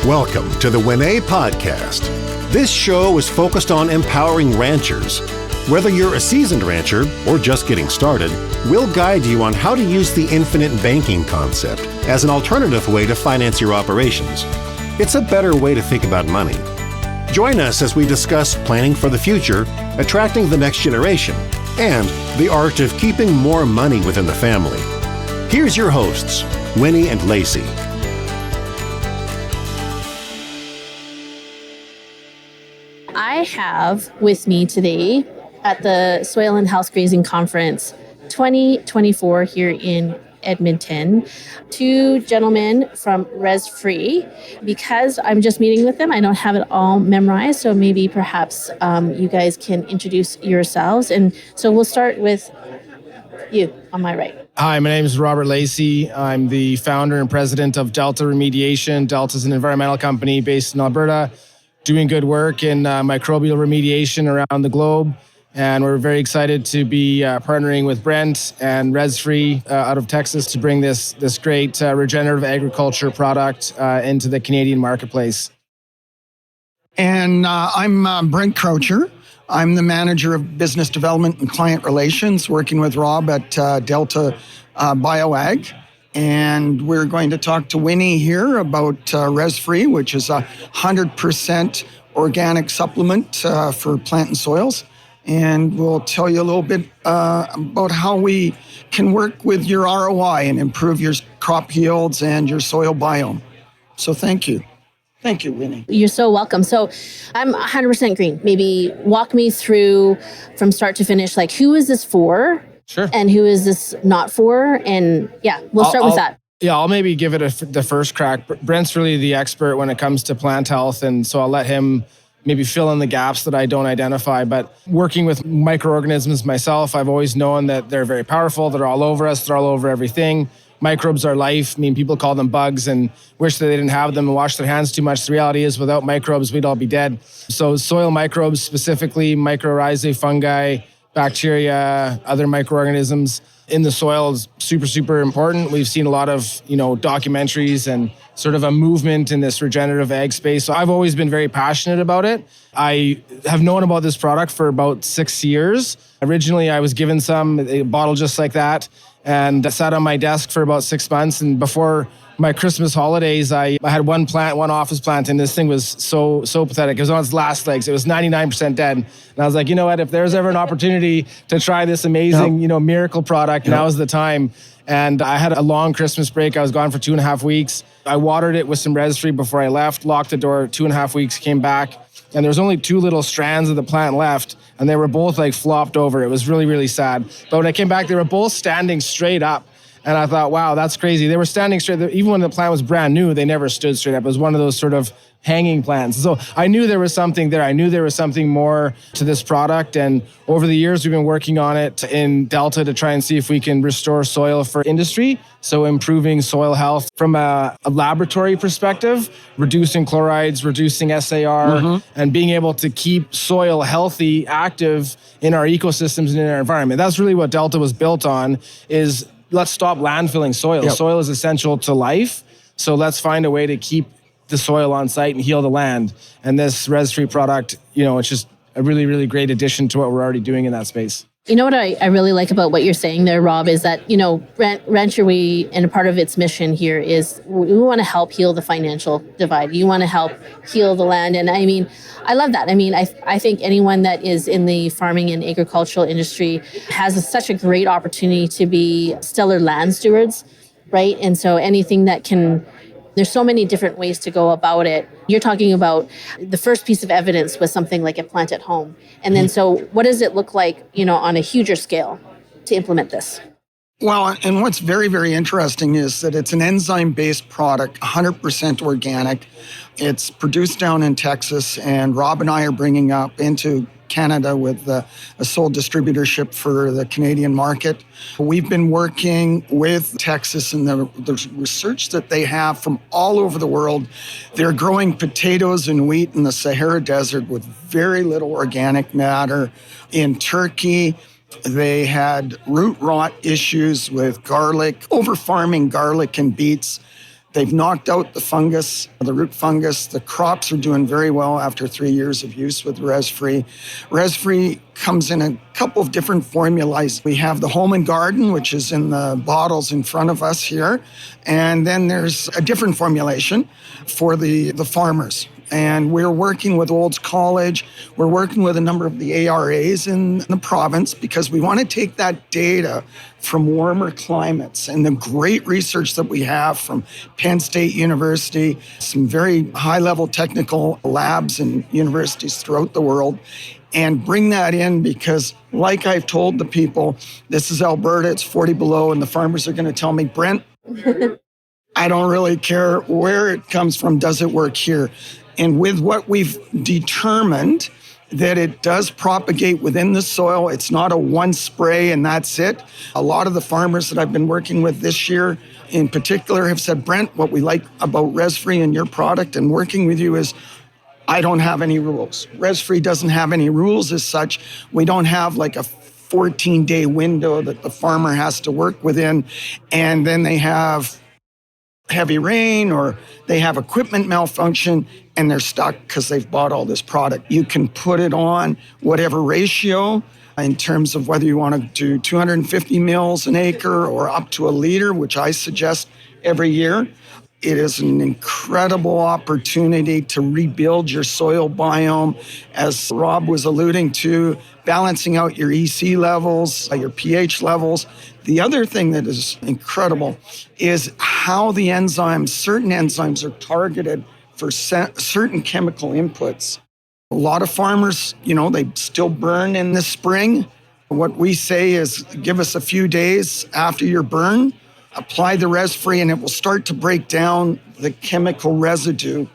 Welcome to the WinEH podcast. This show is focused on empowering ranchers. Whether you're a seasoned rancher or just getting started, we'll guide you on how to use the infinite banking concept as an alternative way to finance your operations. It's a better way to think about money. Join us as we discuss planning for the future, attracting the next generation, and the art of keeping more money within the family. Here's your hosts, Winnie and Lacey. I have with me today at the Soil and Health Grazing Conference 2024 here in Edmonton, two gentlemen from RezFree. Because I'm just meeting with them, I don't have it all memorized, so maybe perhaps you guys can introduce yourselves. And so we'll start with you on my right. Hi, my name is Robert Lacey. I'm the founder and president of Delta Remediation. Delta is an environmental company based in Alberta, doing good work in microbial remediation around the globe. And we're very excited to be partnering with Brent and RezFree out of Texas to bring this great regenerative agriculture product into the Canadian marketplace. And I'm Brent Croucher. I'm the manager of business development and client relations, working with Rob at Delta BioAg. And we're going to talk to Winnie here about RezFree, which is a 100% organic supplement for plant and soils. And we'll tell you a little bit about how we can work with your ROI and improve your crop yields and your soil biome. So thank you. Thank you, Winnie. You're so welcome. So I'm 100% green. Maybe walk me through from start to finish, like who is this for? Sure. And who is this not for? And yeah, we'll start with that. Yeah, I'll maybe give it the first crack. Brent's really the expert when it comes to plant health, and so I'll let him maybe fill in the gaps that I don't identify. But working with microorganisms myself, I've always known that they're very powerful. They're all over us. They're all over everything. Microbes are life. I mean, people call them bugs and wish that they didn't have them and wash their hands too much. The reality is without microbes, we'd all be dead. So soil microbes, specifically mycorrhizae, fungi, bacteria, other microorganisms in the soil is super, super important. We've seen a lot of, documentaries and sort of a movement in this regenerative ag space. So I've always been very passionate about it. I have known about this product for about 6 years. Originally, I was given a bottle just like that, and I sat on my desk for about 6 months. And before my Christmas holidays, I had one office plant, and this thing was so pathetic. It was on its last legs. It was 99% dead. And I was like, you know what? If there's ever an opportunity to try this amazing, miracle product, now is the time. And I had a long Christmas break. I was gone for 2.5 weeks. I watered it with some RezFree before I left, locked the door, 2.5 weeks, came back. And there was only 2 little strands of the plant left, and they were both like flopped over. It was really, really sad. But when I came back, they were both standing straight up. And I thought, wow, that's crazy. They were standing straight. Even when the plant was brand new, they never stood straight up. It was one of those sort of hanging plants. So I knew there was something there. I knew there was something more to this product. And over the years, we've been working on it in Delta to try and see if we can restore soil for industry. So improving soil health from a laboratory perspective, reducing chlorides, reducing SAR, and being able to keep soil healthy, active in our ecosystems and in our environment. That's really what Delta was built on, is let's stop landfilling soil. Yep. Soil is essential to life. So let's find a way to keep the soil on site and heal the land. And this RezFree product, it's just a really, really great addition to what we're already doing in that space. You know what I really like about what you're saying there, Rob, is that, Rancher We, and a part of its mission here is we want to help heal the financial divide. You want to help heal the land. And I mean, I love that. I mean, I think anyone that is in the farming and agricultural industry has such a great opportunity to be stellar land stewards, right? And so anything that can... There's so many different ways to go about it. You're talking about the first piece of evidence was something like a plant at home. And then so what does it look like, on a huger scale to implement this? Well, and what's very, very interesting is that it's an enzyme-based product, 100% organic. It's produced down in Texas, and Rob and I are bringing up into Canada with a sole distributorship for the Canadian market. We've been working with Texas and the research that they have from all over the world. They're growing potatoes and wheat in the Sahara Desert with very little organic matter. In Turkey, they had root rot issues with garlic, over-farming garlic and beets. They've knocked out the fungus, the root fungus. The crops are doing very well after 3 years of use with RezFree. RezFree comes in a couple of different formulas. We have the Home and Garden, which is in the bottles in front of us here. And then there's a different formulation for the farmers. And we're working with Olds College. We're working with a number of the ARAs in the province because we want to take that data from warmer climates and the great research that we have from Penn State University, some very high-level technical labs and universities throughout the world, and bring that in because, like I've told the people, this is Alberta, it's 40 below, and the farmers are going to tell me, Brent, I don't really care where it comes from, does it work here? And with what we've determined, that it does propagate within the soil. It's not a one spray and that's it. A lot of the farmers that I've been working with this year in particular have said, Brent, what we like about RezFree and your product and working with you is I don't have any rules. RezFree doesn't have any rules as such. We don't have like a 14-day window that the farmer has to work within. And then they have heavy rain or they have equipment malfunction and they're stuck because they've bought all this product. You can put it on whatever ratio in terms of whether you want to do 250 mils an acre or up to a liter, which I suggest every year. It is an incredible opportunity to rebuild your soil biome, as Rob was alluding to, balancing out your EC levels, your pH levels. The other thing that is incredible is how the enzymes, certain enzymes are targeted for certain chemical inputs. A lot of farmers, they still burn in the spring. What we say is give us a few days after your burn, apply the RezFree, and it will start to break down the chemical residue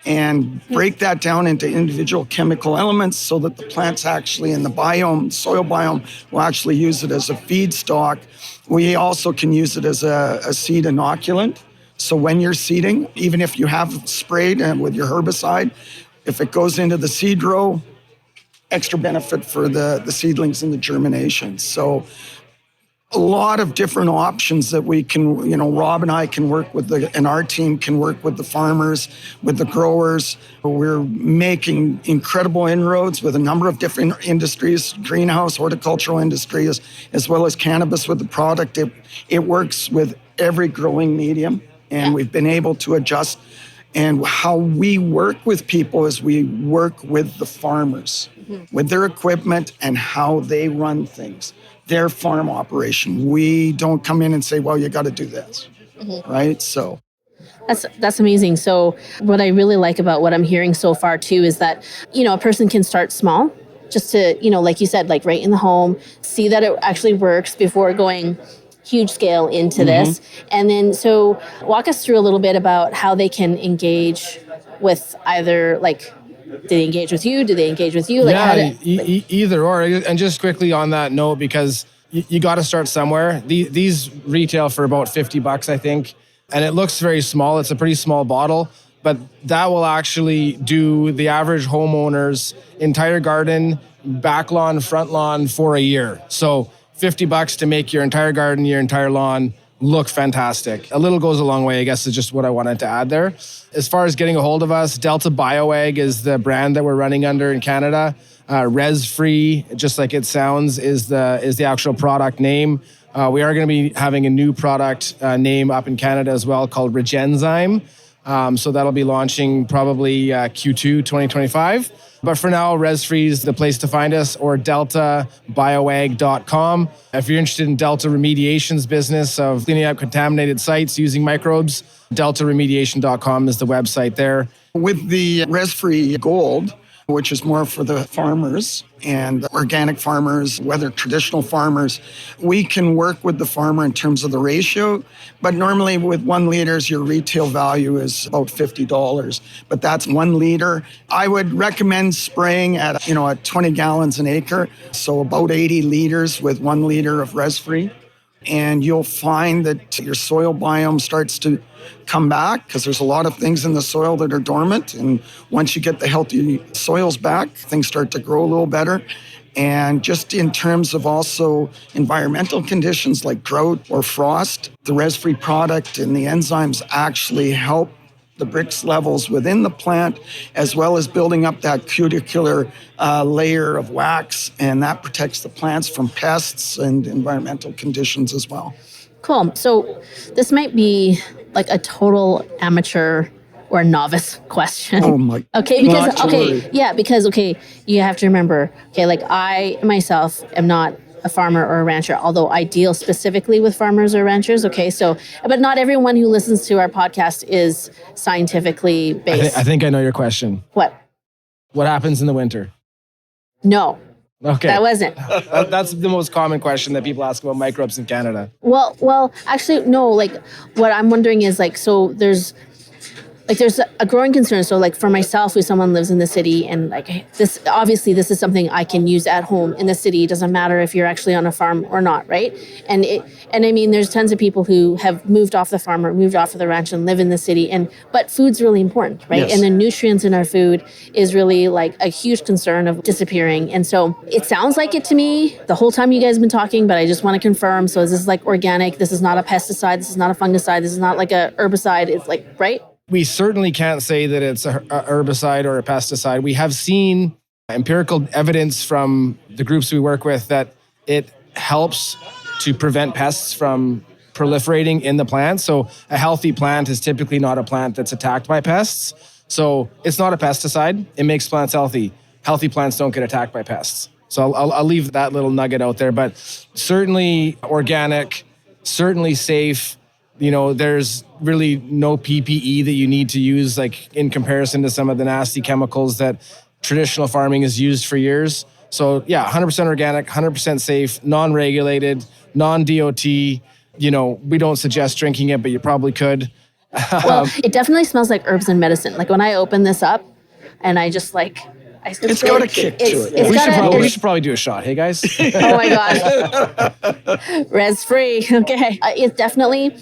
and break that down into individual chemical elements so that the plants actually in the biome, soil biome, will actually use it as a feedstock. We also can use it as a seed inoculant. So when you're seeding, even if you have sprayed with your herbicide, if it goes into the seed row, extra benefit for the seedlings and the germination. So a lot of different options that we can, Rob and I can work with and our team can work with the farmers, with the growers. We're making incredible inroads with a number of different industries, greenhouse, horticultural industries, as well as cannabis with the product. It works with every growing medium. And we've been able to adjust. And how we work with people is we work with the farmers, with their equipment and how they run things, their farm operation. We don't come in and say, well, you got to do this, right? So that's amazing. So what I really like about what I'm hearing so far too is that, a person can start small just to, like you said, like right in the home, see that it actually works before going huge scale into this. And then, so walk us through a little bit about how they can engage with either, like, do they engage with you? Do they engage with you? Like, either or. And just quickly on that note, because you got to start somewhere. These retail for about $50, I think. And it looks very small. It's a pretty small bottle, but that will actually do the average homeowner's entire garden, back lawn, front lawn for a year. So $50 to make your entire garden, your entire lawn look fantastic. A little goes a long way, I guess, is just what I wanted to add there. As far as getting a hold of us, Delta BioAg is the brand that we're running under in Canada. RezFree, just like it sounds, is the actual product name. We are going to be having a new product name up in Canada as well called Regenzyme. So that'll be launching probably Q2 2025. But for now, RezFree is the place to find us, or deltabioag.com. If you're interested in Delta Remediation's business of cleaning up contaminated sites using microbes, deltaremediation.com is the website there. With the RezFree Gold, which is more for the farmers and organic farmers, whether traditional farmers, we can work with the farmer in terms of the ratio. But normally with 1 liter, your retail value is about $50, but that's 1 liter. I would recommend spraying at 20 gallons an acre, so about 80 liters with 1 liter of RezFree. And you'll find that your soil biome starts to come back because there's a lot of things in the soil that are dormant. And once you get the healthy soils back, things start to grow a little better. And just in terms of also environmental conditions like drought or frost, the RezFree product and the enzymes actually help the Brix levels within the plant, as well as building up that cuticular layer of wax, and that protects the plants from pests and environmental conditions as well. Cool. So this might be like a total amateur or novice question. Oh my. Okay, because you have to remember, like I myself am not a farmer or a rancher, although I deal specifically with farmers or ranchers. Okay, so, but not everyone who listens to our podcast is scientifically based. I think I know your question. What? What happens in the winter? No. Okay. That wasn't. That's the most common question that people ask about microbes in Canada. Well, actually, no. Like, what I'm wondering is so there's a growing concern. So like for myself, if someone lives in the city and like this, obviously this is something I can use at home in the city. It doesn't matter if you're actually on a farm or not, right? And I mean, there's tons of people who have moved off the farm or moved off of the ranch and live in the city. But food's really important, right? Yes. And the nutrients in our food is really like a huge concern of disappearing. And so it sounds like it to me the whole time you guys have been talking, but I just want to confirm. So is this like organic? This is not a pesticide. This is not a fungicide. This is not like a herbicide. It's like, right? We certainly can't say that it's a herbicide or a pesticide. We have seen empirical evidence from the groups we work with that it helps to prevent pests from proliferating in the plant. So a healthy plant is typically not a plant that's attacked by pests. So it's not a pesticide. It makes plants healthy. Healthy plants don't get attacked by pests. So I'll leave that little nugget out there, but certainly organic, certainly safe. There's really no PPE that you need to use, like in comparison to some of the nasty chemicals that traditional farming has used for years. So yeah, 100% organic, 100% safe, non-regulated, non-DOT. We don't suggest drinking it, but you probably could. Well, it definitely smells like herbs and medicine. Like when I open this up and I just like... It's got a kick to it. We should probably do a shot. Hey, guys. Oh, my gosh. RezFree. Okay. It's definitely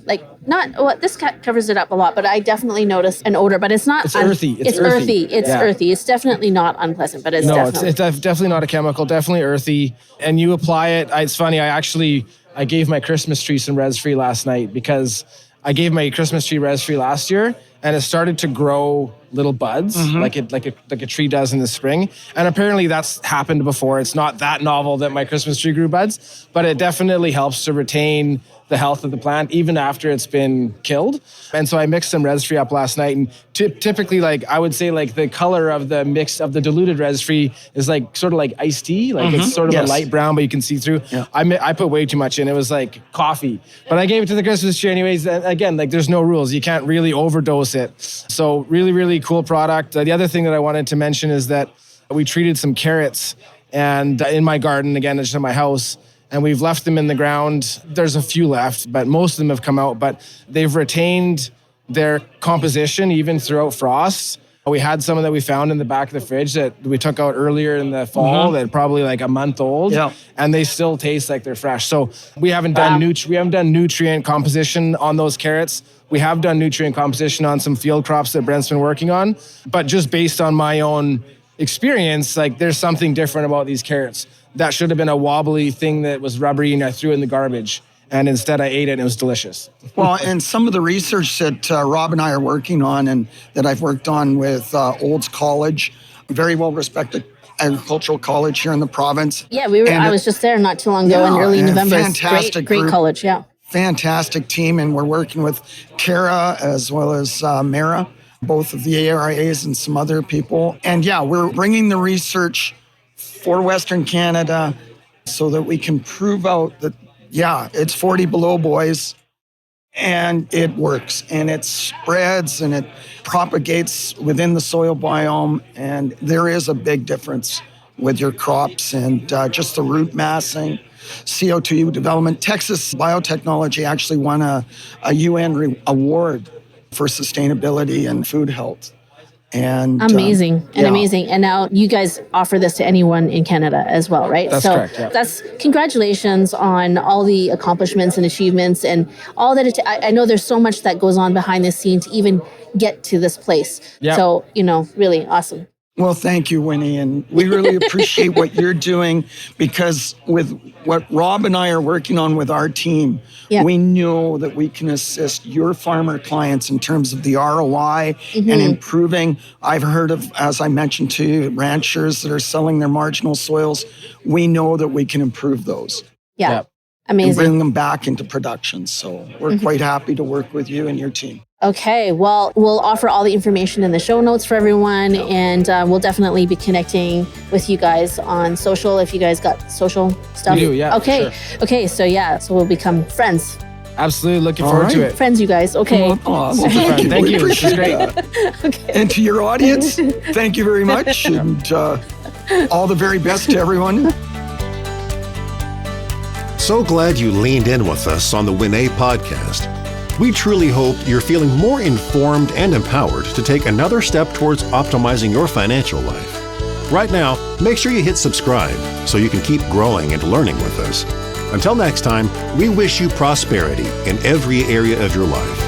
like not... Well, this covers it up a lot, but I definitely notice an odor, but it's not... It's earthy. It's earthy. It's earthy. It's definitely not unpleasant, but it's definitely... It's definitely not a chemical, definitely earthy. And you apply it. It's funny. I gave my Christmas tree some RezFree last night because I gave my Christmas tree RezFree last year and it started to grow little buds like a tree does in the spring. And apparently that's happened before. It's not that novel that my Christmas tree grew buds, but it definitely helps to retain the health of the plant even after it's been killed. And so I mixed some RezFree up last night, and typically, like I would say, like the color of the mix of the diluted RezFree is like sort of like iced tea, like it's sort of a light brown, but you can see through. Yeah. I put way too much in. It was like coffee, but I gave it to the Christmas tree anyways. And again, like there's no rules. You can't really overdose it. So really, really cool product. The other thing that I wanted to mention is that we treated some carrots and in my garden, again, it's in my house. And we've left them in the ground. There's a few left, but most of them have come out. But they've retained their composition even throughout frost. We had some that we found in the back of the fridge that we took out earlier in the fall that are probably like a month old, and they still taste like they're fresh. So we haven't done nutrient composition on those carrots. We have done nutrient composition on some field crops that Brent's been working on, but just based on my own experience, like there's something different about these carrots. That should have been a wobbly thing that was rubbery and I threw it in the garbage. And instead I ate it and it was delicious. Well, and some of the research that Rob and I are working on and that I've worked on with Olds College, very well-respected agricultural college here in the province. Yeah, I was just there not too long ago in early November. Fantastic great college, yeah. Fantastic team, and we're working with Kara as well as Mara, both of the ARIAs and some other people. And yeah, we're bringing the research for Western Canada so that we can prove out that, yeah, it's 40 below, boys, and it works, and it spreads, and it propagates within the soil biome, and there is a big difference with your crops and just the root massing, CO2 development. Texas Biotechnology actually won a UN award for sustainability and food health. And amazing. And now you guys offer this to anyone in Canada as well, right? That's correct. Yeah. That's congratulations on all the accomplishments and achievements and all that. I know there's so much that goes on behind the scenes to even get to this place. Yep. So, really awesome. Well, thank you, Winnie. And we really appreciate what you're doing, because with what Rob and I are working on with our team, we know that we can assist your farmer clients in terms of the ROI and improving. I've heard of, as I mentioned to you, ranchers that are selling their marginal soils. We know that we can improve those. Yeah. And Amazing. bring them back into production. So we're quite happy to work with you and your team. Okay, well, we'll offer all the information in the show notes for everyone, and we'll definitely be connecting with you guys on social if you guys got social stuff. We do, yeah. Okay, sure. Okay, so we'll become friends. Absolutely, looking forward to it. Friends, you guys. Okay. Awesome. Thank We you. This is appreciate great. that. Okay. And to your audience, thank you very much. And all the very best to everyone. So glad you leaned in with us on the WinEH podcast. We truly hope you're feeling more informed and empowered to take another step towards optimizing your financial life. Right now, make sure you hit subscribe so you can keep growing and learning with us. Until next time, we wish you prosperity in every area of your life.